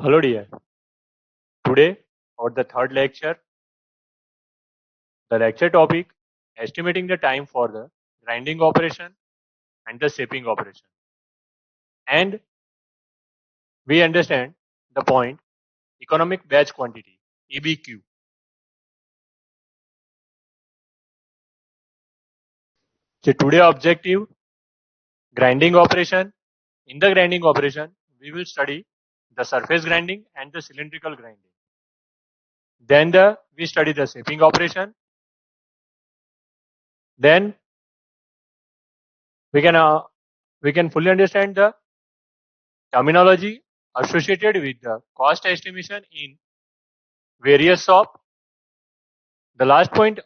Hello dear. Today, for the third lecture, the lecture topic estimating the time for the grinding operation and the shaping operation. And we understand the point economic batch quantity EBQ. So today objective grinding operation. In the grinding operation, we will study the surface grinding and the cylindrical grinding. Then we study the shaping operation. Then we can fully understand the terminology associated with the cost estimation in various shop. The last point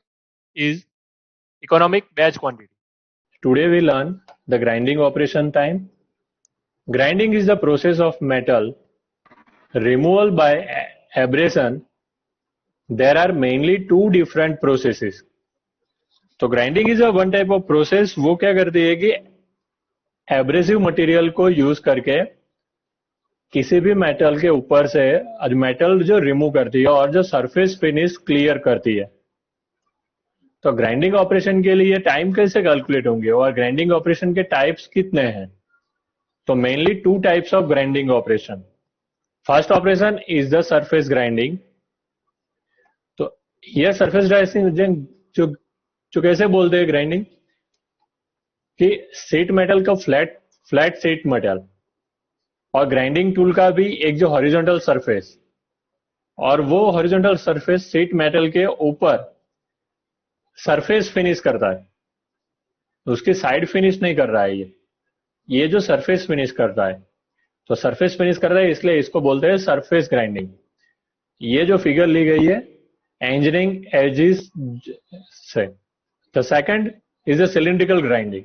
is economic batch quantity. Today we learn the grinding operation time. Grinding is the process of metal removal by abrasion. There are mainly two different processes. तो grinding is a one type of process. वो क्या करती है कि abrasive material को use करके किसी भी मेटल के ऊपर से मेटल जो रिमूव करती है और जो सरफेस फिनिश क्लियर करती है. तो ग्राइंडिंग ऑपरेशन के लिए टाइम कैसे कैलकुलेट होंगे और ग्राइंडिंग ऑपरेशन के टाइप्स कितने हैं? तो mainly two types of grinding operation. First operation is the surface grinding. तो यह सरफेस ग्राइंडिंग जो कैसे बोलते हैं ग्राइंडिंग कि शीट मेटल का फ्लैट शीट मेटल और ग्राइंडिंग टूल का भी एक जो हॉरिजॉन्टल सरफेस और वो हॉरिजॉन्टल सरफेस शीट मेटल के ऊपर सरफेस फिनिश करता है. उसकी साइड फिनिश नहीं कर रहा है. ये जो सरफेस फिनिश करता है, तो सरफेस फिनिश कर रहा है, इसलिए इसको बोलते हैं सरफेस ग्राइंडिंग. ये जो फिगर ली गई है इंजीनियरिंग एजिस से. The second is the cylindrical grinding.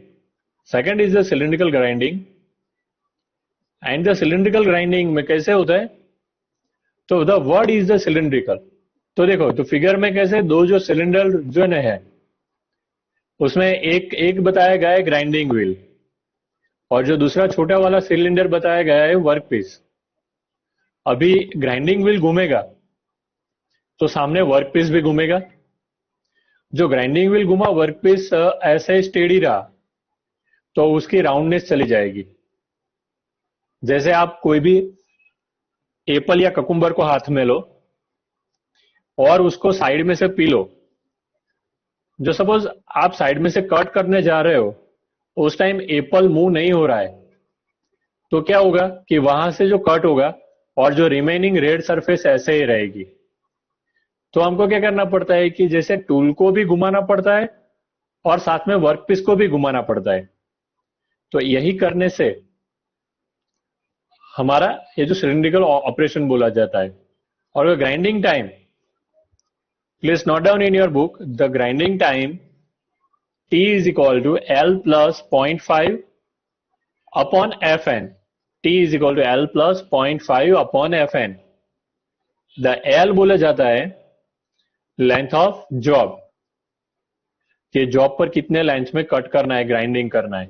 Second is the cylindrical grinding. And the cylindrical grinding में कैसे होता है? तो the word is the cylindrical. तो देखो, तो फिगर में कैसे दो जो सिलेंडर जो है उसमें एक बताया गया है ग्राइंडिंग व्हील और जो दूसरा छोटा वाला सिलेंडर बताया गया है वर्क पीस. अभी ग्राइंडिंग व्हील घूमेगा तो सामने वर्क पीस भी घूमेगा. जो ग्राइंडिंग व्हील घुमा, वर्क पीस ऐसे स्टेडी रहा तो उसकी राउंडनेस चली जाएगी. जैसे आप कोई भी एप्पल या ककुम्बर को हाथ में लो और उसको साइड में से पी लो. जो सपोज आप साइड में से कट करने जा रहे हो, उस टाइम एप्पल मूव नहीं हो रहा है, तो क्या होगा कि वहां से जो कट होगा और जो रिमेनिंग रेड सरफेस ऐसे ही रहेगी. तो हमको क्या करना पड़ता है कि जैसे टूल को भी घुमाना पड़ता है और साथ में वर्कपीस को भी घुमाना पड़ता है. तो यही करने से हमारा ये जो सिलिंड्रिकल ऑपरेशन बोला जाता है. और grinding time, please note down in your book, the grinding time T is equal to L plus 0.5 upon Fn. T is equal to L plus 0.5 upon Fn. The L बोला जाता है length of job, कि job पर कितने length में cut करना है, grinding करना है.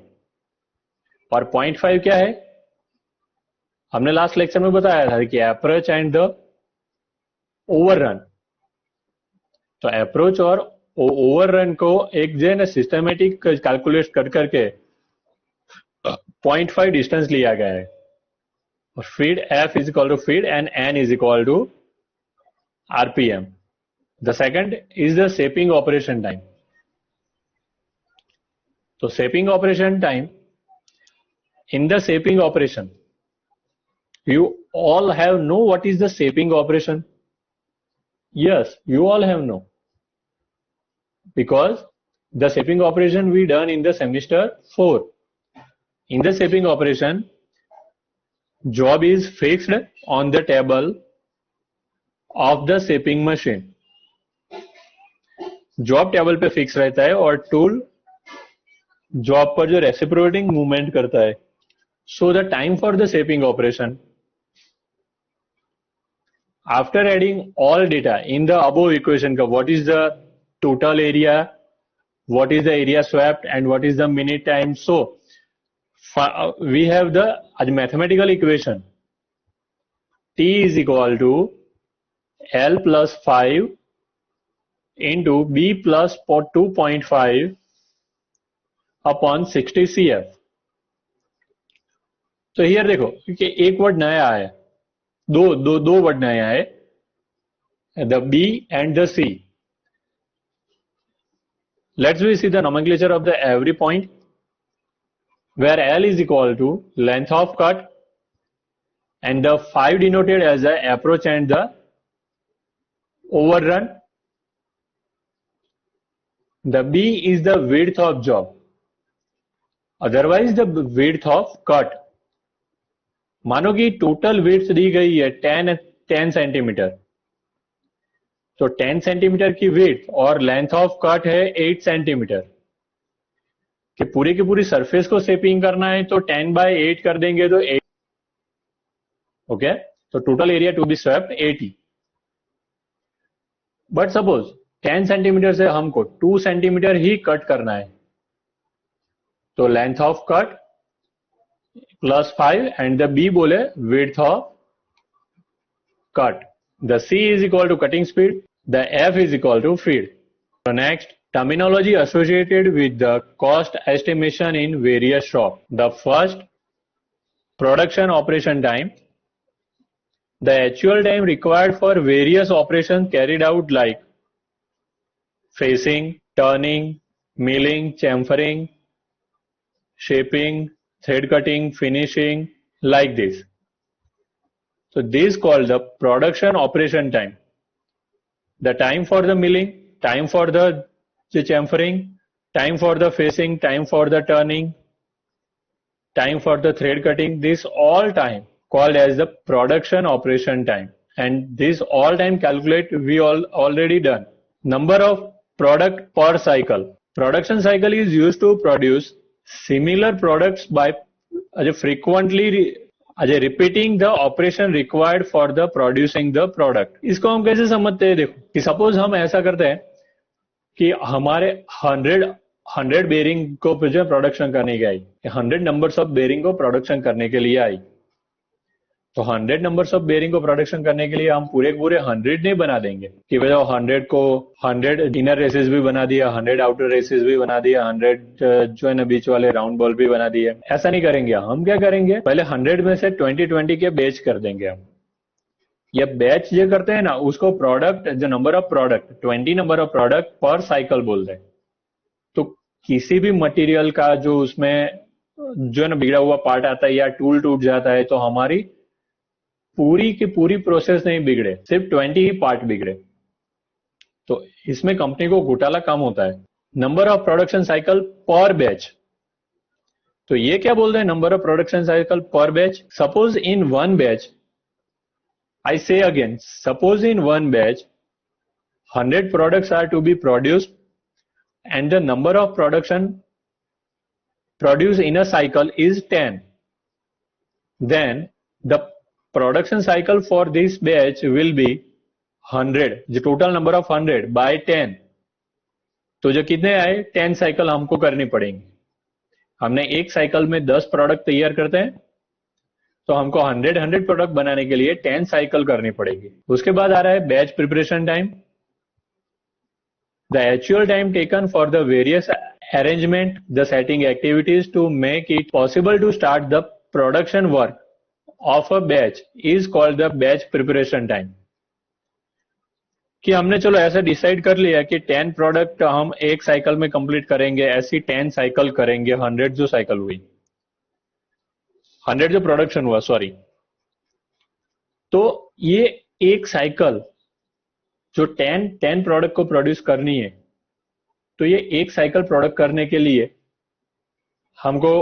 और 0.5 क्या है? हमने लास्ट लेक्चर में बताया था कि अप्रोच एंड द ओवररन. तो अप्रोच और ओवररन को एक जो है ना सिस्टमेटिक कैलकुलेट कर करके 0.5 डिस्टेंस लिया गया है. और feed F is equal to feed and N is equal to RPM. The second is the shaping operation time. So shaping operation time, in the shaping operation, you all have know what is the shaping operation? Yes, you all have know. Because the shaping operation we done in the semester 4. In the shaping operation, job is fixed on the table of the shaping machine. Job table पे fix रहता है और tool job पर जो reciprocating movement करता है. So the time for the shaping operation after adding all data in the above equation का, what is the total area, what is the area swept and what is the minute time. So we have the mathematical equation T is equal to L plus 5 into B plus 2.5 upon 60 CF। तो here देखो कि एक word नया है, दो word नया है, the B and the C. Let's we see the nomenclature of the every point, where L is equal to length of cut and the 5 denoted as the approach and the overrun. The B is the width of job, otherwise the width of cut. मानो कि total width दी गई है 10 centimetre, तो 10 centimetre की width और length of cut है 8 centimetre, कि पूरी की पूरी सरफेस को शेपिंग करना है तो 10 by 8 कर देंगे तो 8, ओके, तो total area to be swept 80। But suppose 10 centimetre से हमको 2 सेंटीमीटर ही कट करना है, तो length of cut plus 5 and the b बोले width of cut, the c is equal to cutting speed, the f is equal to feed. So next, terminology associated with the cost estimation in various shops. The first, production operation time. The actual time required for various operations carried out like facing, turning, milling, chamfering, shaping, thread cutting, finishing, like this. So this is called the production operation time. The time for the milling, time for the chamfering, time for the facing, time for the turning, time for the thread cutting, this all time called as the production operation time. And this all time calculate we already done. Number of product per cycle. Production cycle is used to produce similar products by frequently repeating the operation required for the producing the product. इसको हम कैसे समझते हैं? देखो कि suppose हम ऐसा करते हैं कि हमारे 100 बेरिंग को जो प्रोडक्शन करने के आई, 100 नंबर्स ऑफ बेरिंग को प्रोडक्शन करने के लिए आई, तो 100 नंबर्स ऑफ बेरिंग को प्रोडक्शन करने के लिए हम पूरे 100 नहीं बना देंगे कि भाई 100 को 100 इनर रेसेस भी बना दिया, 100 आउटर रेसेस भी बना दिया, 100 जो है ना बीच वाले राउंड बॉल भी बना दिए। ऐसा नहीं करेंगे। हम क्या करेंगे, पहले 100 में से 20 के बैच कर देंगे। हम ये बैच जो करते हैं ना, उसको प्रोडक्ट जो number of product 20 number of product पर साइकिल बोलते हैं। तो किसी भी मटेरियल का जो उसमें जो है ना बिगड़ा हुआ पार्ट आता है या टूल टूट जाता है, तो हमारी पूरी की पूरी प्रोसेस नहीं बिगड़े, सिर्फ 20 ही पार्ट बिगड़े, तो इसमें कंपनी को घोटाला कम होता है। नंबर ऑफ प्रोडक्शन साइकिल पर बैच, तो ये क्या बोल रहे हैं, नंबर ऑफ प्रोडक्शन साइकिल पर batch. Suppose in one batch, I say again, suppose in one batch 100 products are to be produced and the number of production produced in a cycle is 10. Then the production cycle for this batch will be 100, the total number of 100 by 10. तो जो कितने आए, 10 cycle हमको करनी पड़ेंगी। हमने एक cycle में 10 प्रोडक्ट तैयार करते हैं, तो हमको 100 प्रोडक्ट बनाने के लिए 10 साइकिल करनी पड़ेगी। उसके बाद आ रहा है batch preparation time, the actual time taken for the various arrangement the setting activities to make it possible to start the production work of a batch is called the batch preparation time. कि हमने चलो ऐसा decide कर लिया कि 10 product हम एक cycle में कंप्लीट करेंगे, ऐसी 10 साइकिल करेंगे, 100 जो साइकिल हुई, 100 जो प्रोडक्शन हुआ, सॉरी। तो ये एक साइकिल जो 10 प्रोडक्ट को प्रोड्यूस करनी है, तो ये एक साइकिल प्रोडक्ट करने के लिए हमको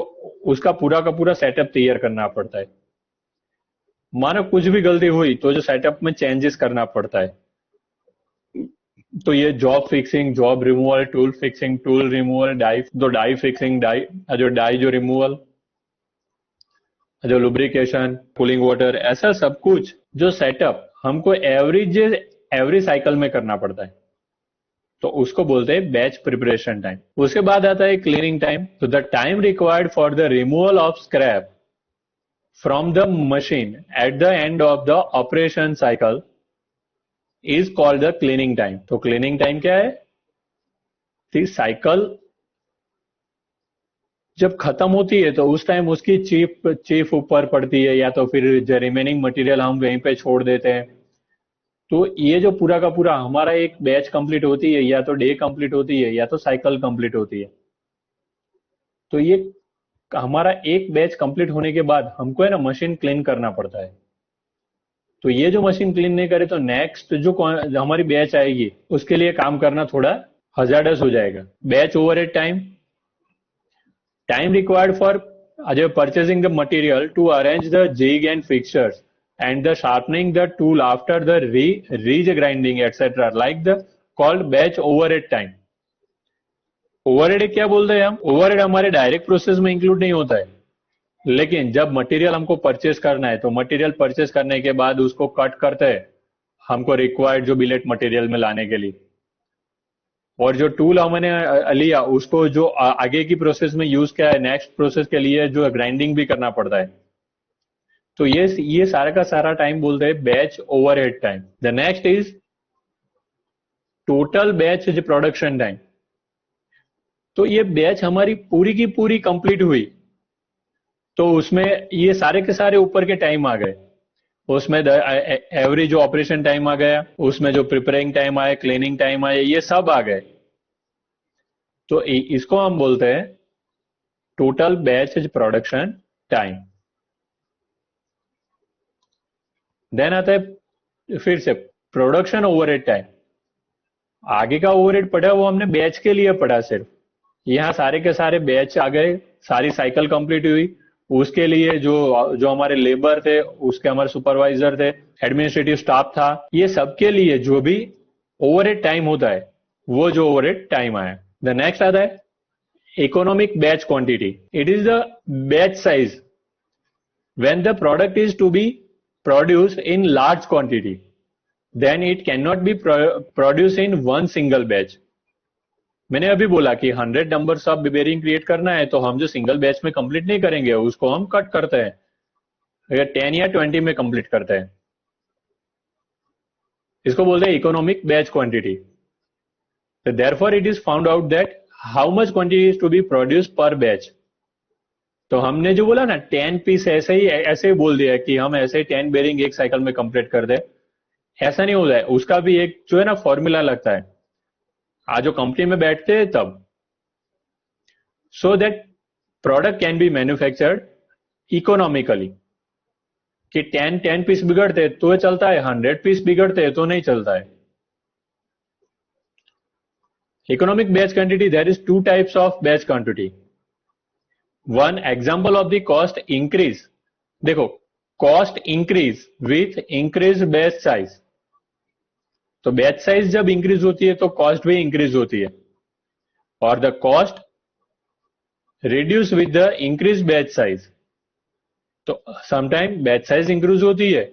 उसका पूरा का पूरा सेटअप तैयार करना पड़ता है। मानो कुछ भी गलती हुई तो जो सेटअप में चेंजेस करना पड़ता है, तो ये job fixing, job removal, tool fixing, tool removal, die fixing, die जो रिमूवल, जो लुब्रिकेशन, कूलिंग वाटर, ऐसा सब कुछ जो सेटअप हमको एवरी साइकिल में करना पड़ता है, तो उसको बोलते हैं बैच प्रिपरेशन टाइम। उसके बाद आता है क्लीनिंग टाइम, तो the time required for the removal of scrap from the machine at the end of the operation cycle is called the cleaning time. तो cleaning time क्या है? कि साइकिल जब खत्म होती है तो उस टाइम उसकी चीफ ऊपर पड़ती है, या तो फिर जो रिमेनिंग मटेरियल हम वहीं पे छोड़ देते हैं. तो ये जो पूरा का पूरा हमारा एक बैच कंप्लीट होती है, या तो डे कंप्लीट होती है या तो साइकिल कंप्लीट होती है. तो ये हमारा एक बैच कंप्लीट होने के बाद हमको है ना मशीन क्लीन करना पड़ता है. तो ये जो मशीन क्लीन नहीं करे तो नेक्स्ट जो हमारी बैच आएगी उसके लिए काम करना थोड़ा हजार्डस हो जाएगा. Batch overhead time required for purchasing the material to arrange the jig and fixtures and the sharpening the tool after the re-grinding etc. like the called batch overhead time. Overhead क्या बोलते हैं हम? Overhead हमारे direct process में include नहीं होता है, लेकिन जब मटेरियल हमको परचेस करना है तो मटेरियल परचेस करने के बाद उसको कट करते हैं हमको रिक्वायर्ड जो बिलेट मटेरियल में लाने के लिए, और जो टूल हमने लिया उसको जो आगे की प्रोसेस में यूज किया है नेक्स्ट प्रोसेस के लिए जो ग्राइंडिंग भी करना पड़ता है. तो ये सारा का सारा टाइम बोलते हैं batch overhead time. The next is total batch production time. तो ये बैच हमारी पूरी की पूरी कंप्लीट हुई तो उसमें ये सारे के सारे ऊपर के टाइम आ गए. उसमें एवरेज जो ऑपरेशन टाइम आ गया, उसमें जो प्रिपेयरिंग टाइम आया, क्लीनिंग टाइम आया, ये सब आ गए. तो इसको हम बोलते हैं total batch production time. Then आता है फिर से प्रोडक्शन ओवरहेड टाइम. आगे का ओवरहेड पढ़ा वो हमने बैच के लिए पढ़ा सिर्फ. यहाँ सारे के सारे बैच आ गए, सारी साइकिल कंप्लीट हुई, उसके लिए जो हमारे लेबर थे, उसके हमारे सुपरवाइजर थे, एडमिनिस्ट्रेटिव स्टाफ था, ये सबके लिए जो भी ओवरहेड टाइम होता है वो जो ओवरहेड टाइम आया. द नेक्स्ट आता है economic batch quantity. It is the batch size when the product is to be produce in large quantity then it can not be produce in one single batch. मैंने अभी बोला कि 100 numbers of bearing create करना है तो हम जो single batch में कंप्लीट नहीं करेंगे उसको हम कट करते हैं, अगर 10 या 20 में कंप्लीट करते हैं. इसको बोलते हैं economic batch quantity. So therefore it is found out that how much quantity is to be produced per batch. तो हमने जो बोला ना 10 पीस ऐसे ही बोल दिया कि हम ऐसे 10 बेरिंग एक साइकिल में कंप्लीट कर दे, ऐसा नहीं होता है. उसका भी एक जो है ना फॉर्मूला लगता है. आज जो कंपनी में बैठते हैं तब, so that product can be manufactured economically. कि 10 पीस बिगड़ते तो चलता है, 100 पीस बिगड़ते तो नहीं चलता है. Economic batch quantity, there is two types of batch quantity. One example of the cost increase. देखो cost increase with increased batch size. तो batch size जब increase होती है तो cost भी increase होती है, और the cost reduce with the increased batch size. तो sometime batch size increase होती है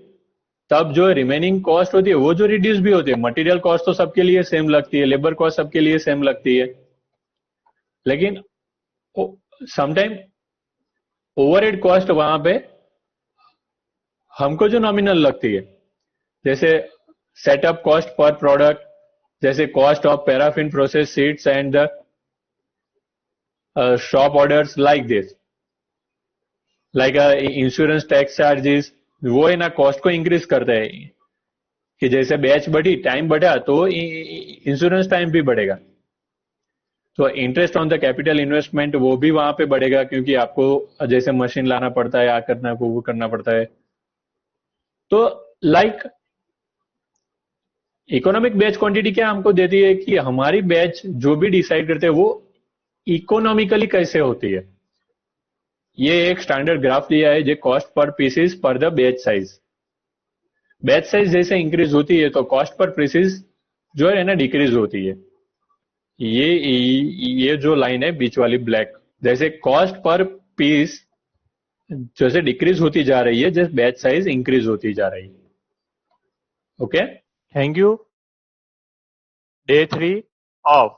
तब जो रिमेनिंग कॉस्ट होती है वो जो रिड्यूस भी होती है. मटेरियल कॉस्ट तो सबके लिए सेम लगती है, लेबर कॉस्ट सबके लिए सेम लगती है, लेकिन समटाइम ओवरहेड कॉस्ट वहां पे हमको जो नॉमिनल लगती है, जैसे सेटअप कॉस्ट पर प्रोडक्ट, जैसे cost of paraffin process seats and the shop orders like this, like insurance tax charges, वो है ना कॉस्ट को इंक्रीज करता है. कि जैसे बैच बढ़ी, टाइम बढ़ा तो इंश्योरेंस टाइम भी बढ़ेगा. तो interest on the capital investment वो भी वहां पे बढ़ेगा, क्योंकि आपको जैसे मशीन लाना पड़ता है, करना वो करना पड़ता है. तो लाइक इकोनॉमिक बैच क्वांटिटी क्या हमको देती है कि हमारी बैच जो भी डिसाइड करते हैं वो इकोनॉमिकली कैसे होती है. ये एक स्टैंडर्ड ग्राफ दिया है जो कॉस्ट पर पीसेस पर the batch size. Batch size जैसे इंक्रीज होती है तो कॉस्ट पर पीसेस जो है ना डिक्रीज होती है. ये जो लाइन है बीच वाली ब्लैक, जैसे कॉस्ट पर पीस जैसे डिक्रीज होती जा रही है, जैसे बैच साइज इंक्रीज होती जा रही है. Okay, thank you. Day 3 of